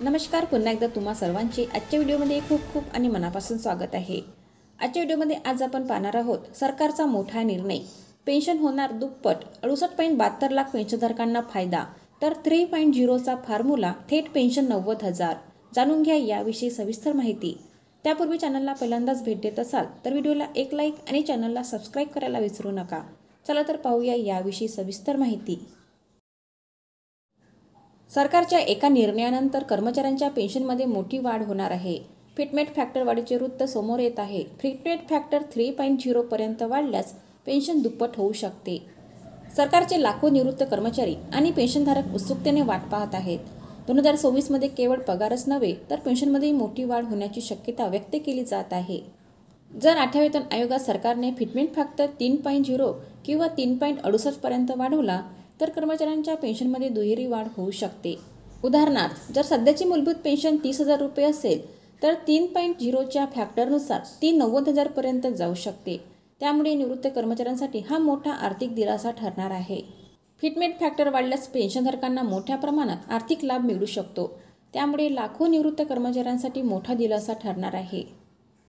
नमस्कार, पुन्हा एकदा तुम्हा सर्वांचे आजच्या व्हिडिओमध्ये खूप खूप आणि मनापासून स्वागत आहे। आजच्या व्हिडिओमध्ये आज आपण पाहणार आहोत सरकारचा मोठा निर्णय, पेन्शन होणार दुप्पट, 68.72 लाख पेन्शनधारकांना फायदा, तर 3.0 चा फॉर्म्युला, थेट पेन्शन 90,000। जाणून घ्या याविषयी सविस्तर माहिती। त्यापूर्वी चॅनलला पहिल्यांदाच भेट देत असाल तर व्हिडिओला एक लाईक आणि चॅनलला सबस्क्राईब करायला विसरू नका। चला तर पाहूया याविषयी सविस्तर माहिती। सरकारच्या एका निर्णयानंतर कर्मचाऱ्यांच्या पेन्शनमध्ये मोठी वाढ होणार आहे। फिटमेट फॅक्टर वाढीचे वृत्त समोर येत आहे। फिटमेट फॅक्टर 3.0 पर्यंत वाढल्यास पेन्शन दुप्पट होऊ शकते। सरकारचे लाखो निवृत्त कर्मचारी आणि पेन्शनधारक उत्सुकतेने वाट पाहत आहेत। 2026 मध्ये केवळ पगारच नव्हे तर पेन्शनमध्ये मोठी वाढ होण्याची शक्यता व्यक्त केली जात आहे। जर 8व्या वेतन आयोगात सरकारने फिटमेट फॅक्टर 3.0 किंवा 3.68 पर्यंत वाढवला तर कर्मचाऱ्यांच्या पेन्शनमध्ये दुहेरी वाढ होऊ शकते। उदाहरणार्थ, जर सध्याची मूलभूत पेन्शन 30,000 रुपये असेल तर 3.0 च्या फॅक्टरनुसार ती 90,000 पर्यंत जाऊ शकते। त्यामुळे निवृत्त कर्मचाऱ्यांसाठी हा मोठा आर्थिक दिलासा ठरणार आहे। फिटमेट फॅक्टर वाढल्यास पेन्शनधारकांना मोठ्या प्रमाणात आर्थिक लाभ मिळू शकतो। त्यामुळे लाखो निवृत्त कर्मचाऱ्यांसाठी मोठा दिलासा ठरणार आहे।